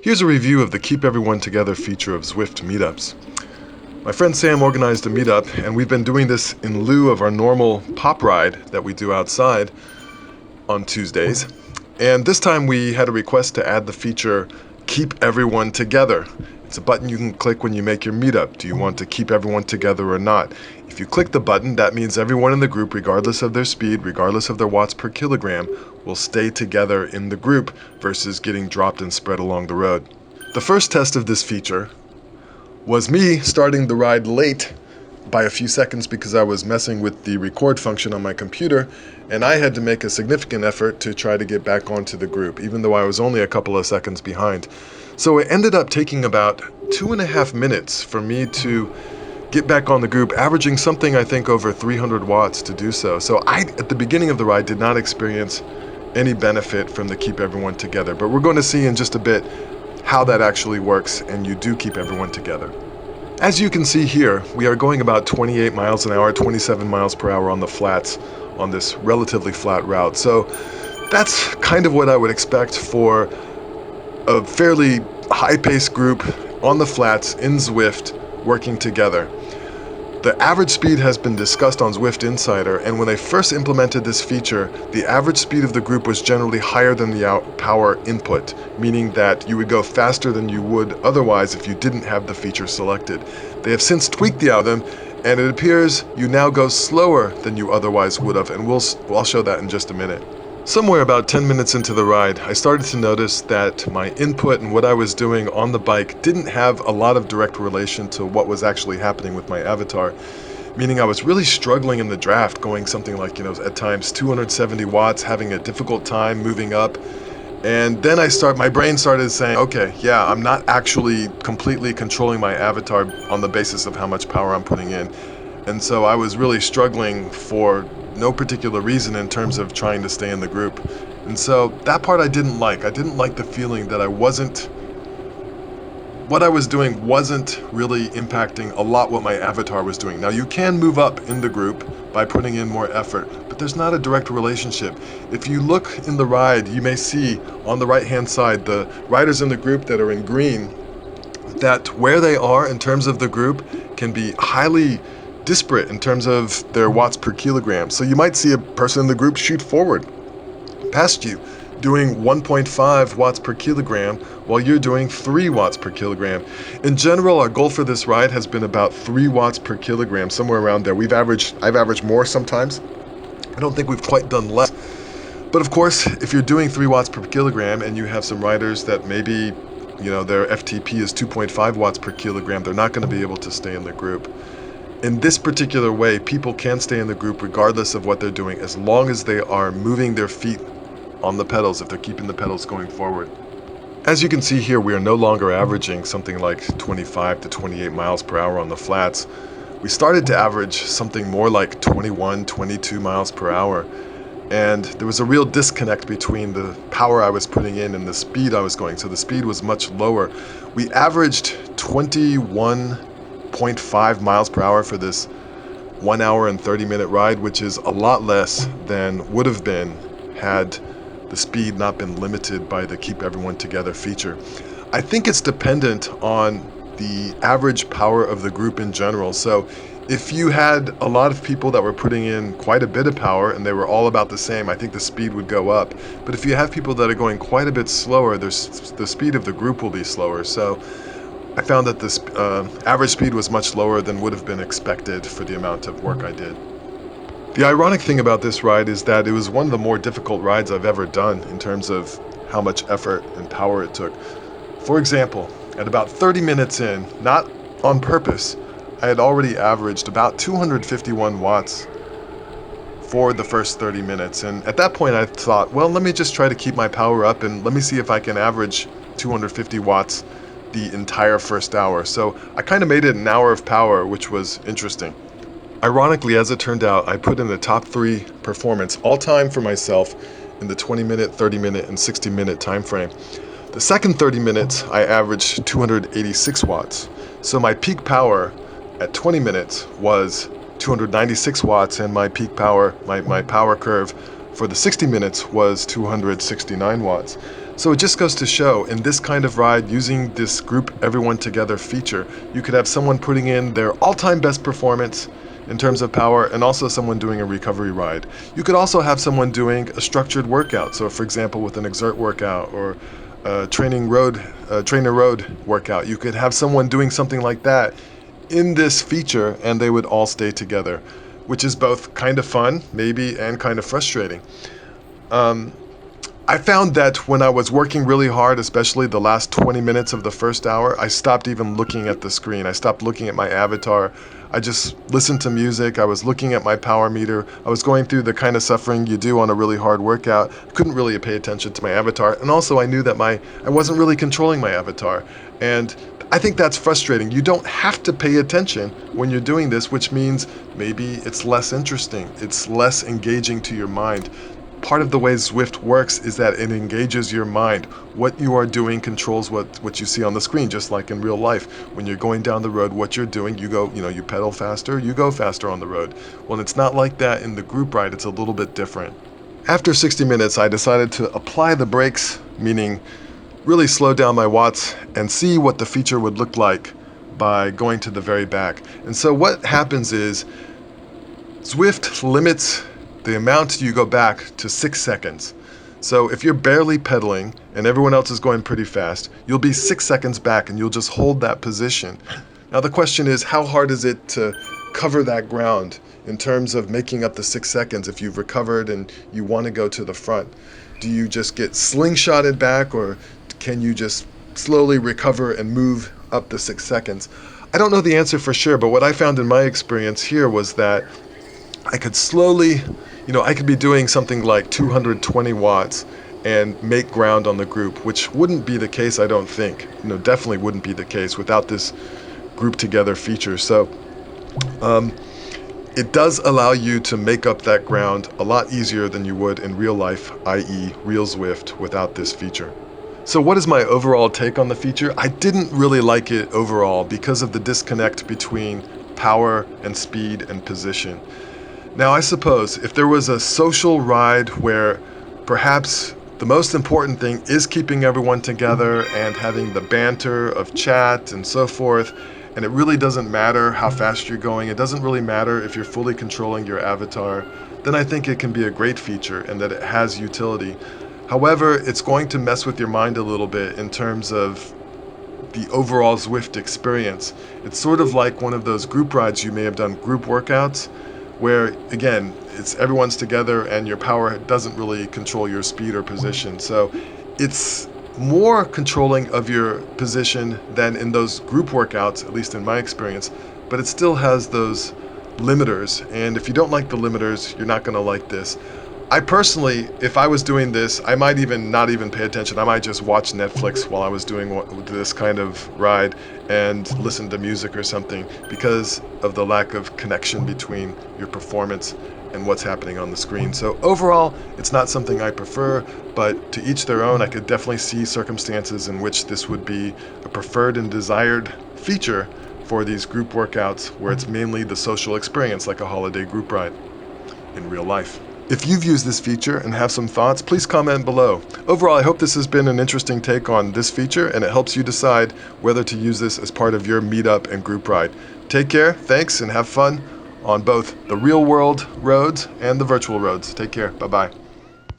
Here's a review of the Keep Everyone Together feature of Zwift Meetups. My friend Sam organized a meetup, and we've been doing this in lieu of our normal pop ride that we do outside on Tuesdays. And this time we had a request to add the feature Keep Everyone Together. It's a button you can click when you make your meetup. Do you want to keep everyone together or not? If you click the button, that means everyone in the group, regardless of their speed, regardless of their watts per kilogram, will stay together in the group versus getting dropped and spread along the road. The first test of this feature was me starting the ride late by a few seconds because I was messing with the record function on my computer, and I had to make a significant effort to try to get back onto the group, even though I was only a couple of seconds behind. So it ended up taking about 2.5 minutes for me to get back on the group, averaging something I think over 300 watts to do so. So I, at the beginning of the ride, did not experience any benefit from the Keep Everyone Together, but we're going to see in just a bit how that actually works, and you do keep everyone together. As you can see here, we are going about 28 miles an hour, 27 miles per hour on the flats on this relatively flat route. So that's kind of what I would expect for a fairly high-paced group on the flats in Zwift working together. The average speed has been discussed on Zwift Insider, and when they first implemented this feature, the average speed of the group was generally higher than the power input, meaning that you would go faster than you would otherwise if you didn't have the feature selected. They have since tweaked the algorithm, and it appears you now go slower than you otherwise would have, and I'll show that in just a minute. Somewhere about 10 minutes into the ride, I started to notice that my input and what I was doing on the bike didn't have a lot of direct relation to what was actually happening with my avatar, meaning I was really struggling in the draft, going something like, at times 270 watts, having a difficult time moving up. And then my brain started saying, okay, yeah, I'm not actually completely controlling my avatar on the basis of how much power I'm putting in. And so I was really struggling for no particular reason in terms of trying to stay in the group. And so that part I didn't like. I didn't like the feeling that what I was doing wasn't really impacting a lot what my avatar was doing. Now you can move up in the group by putting in more effort, but there's not a direct relationship. If you look in the ride, you may see on the right hand side the riders in the group that are in green, that where they are in terms of the group can be highly disparate in terms of their watts per kilogram. So you might see a person in the group shoot forward past you doing 1.5 watts per kilogram while you're doing 3 watts per kilogram. In general, our goal for this ride has been about 3 watts per kilogram, somewhere around there. I've averaged more sometimes. I don't think we've quite done less. But of course, if you're doing 3 watts per kilogram and you have some riders that maybe their FTP is 2.5 watts per kilogram, they're not going to be able to stay in the group. In this particular way, people can stay in the group regardless of what they're doing, as long as they are moving their feet on the pedals, if they're keeping the pedals going forward. As you can see here, we are no longer averaging something like 25 to 28 miles per hour on the flats. We started to average something more like 21, 22 miles per hour. And there was a real disconnect between the power I was putting in and the speed I was going. So the speed was much lower. We averaged 21.5 miles per hour for this 1 hour and 30-minute ride, which is a lot less than would have been had the speed not been limited by the Keep Everyone Together feature. I think it's dependent on the average power of the group in general. So if you had a lot of people that were putting in quite a bit of power and they were all about the same, I think the speed would go up. But if you have people that are going quite a bit slower, the speed of the group will be slower. So I found that this average speed was much lower than would have been expected for the amount of work I did. The ironic thing about this ride is that it was one of the more difficult rides I've ever done in terms of how much effort and power it took. For example, at about 30 minutes in, not on purpose, I had already averaged about 251 watts for the first 30 minutes. And at that point I thought, well, let me just try to keep my power up and let me see if I can average 250 watts the entire first hour. So I kind of made it an hour of power, which was interesting. Ironically, as it turned out, I put in the top 3 performance all time for myself in the 20-minute, 30-minute, and 60-minute time frame. The second 30 minutes, I averaged 286 watts. So my peak power at 20 minutes was 296 watts, and my peak power, my power curve for the 60 minutes was 269 watts. So it just goes to show, in this kind of ride, using this group everyone together feature, you could have someone putting in their all-time best performance in terms of power, and also someone doing a recovery ride. You could also have someone doing a structured workout. So for example, with an exert workout or a trainer road workout, you could have someone doing something like that in this feature, and they would all stay together, which is both kind of fun, maybe, and kind of frustrating. I found that when I was working really hard, especially the last 20 minutes of the first hour, I stopped even looking at the screen. I stopped looking at my avatar. I just listened to music. I was looking at my power meter. I was going through the kind of suffering you do on a really hard workout. I couldn't really pay attention to my avatar. And also I knew that I wasn't really controlling my avatar. And I think that's frustrating. You don't have to pay attention when you're doing this, which means maybe it's less interesting. It's less engaging to your mind. Part of the way Zwift works is that it engages your mind. What you are doing controls what you see on the screen, just like in real life. When you're going down the road, what you're doing, you pedal faster, you go faster on the road. Well, it's not like that in the group ride. It's a little bit different. After 60 minutes, I decided to apply the brakes, meaning really slow down my watts and see what the feature would look like by going to the very back. And so what happens is Zwift limits the amount you go back to 6 seconds. So if you're barely pedaling and everyone else is going pretty fast, you'll be 6 seconds back and you'll just hold that position. Now the question is, how hard is it to cover that ground in terms of making up the 6 seconds if you've recovered and you want to go to the front? Do you just get slingshotted back, or can you just slowly recover and move up the 6 seconds? I don't know the answer for sure, but what I found in my experience here was that I could slowly, I could be doing something like 220 watts and make ground on the group, which wouldn't be the case, I don't think. Definitely wouldn't be the case without this group together feature. So it does allow you to make up that ground a lot easier than you would in real life, i.e. real Zwift, without this feature. So what is my overall take on the feature? I didn't really like it overall because of the disconnect between power and speed and position. Now, I suppose if there was a social ride where perhaps the most important thing is keeping everyone together and having the banter of chat and so forth, and it really doesn't matter how fast you're going, it doesn't really matter if you're fully controlling your avatar, then I think it can be a great feature and that it has utility. However, it's going to mess with your mind a little bit in terms of the overall Zwift experience. It's sort of like one of those group rides you may have done, group workouts, where again, it's everyone's together and your power doesn't really control your speed or position. So it's more controlling of your position than in those group workouts, at least in my experience, but it still has those limiters. And if you don't like the limiters, you're not going to like this. I personally, if I was doing this, I might even not even pay attention. I might just watch Netflix while I was doing this kind of ride and listen to music or something, because of the lack of connection between your performance and what's happening on the screen. So overall, it's not something I prefer, but to each their own. I could definitely see circumstances in which this would be a preferred and desired feature for these group workouts, where it's mainly the social experience, like a holiday group ride in real life. If you've used this feature and have some thoughts, please comment below. Overall, I hope this has been an interesting take on this feature and it helps you decide whether to use this as part of your meetup and group ride. Take care, thanks, and have fun on both the real world roads and the virtual roads. Take care, bye-bye.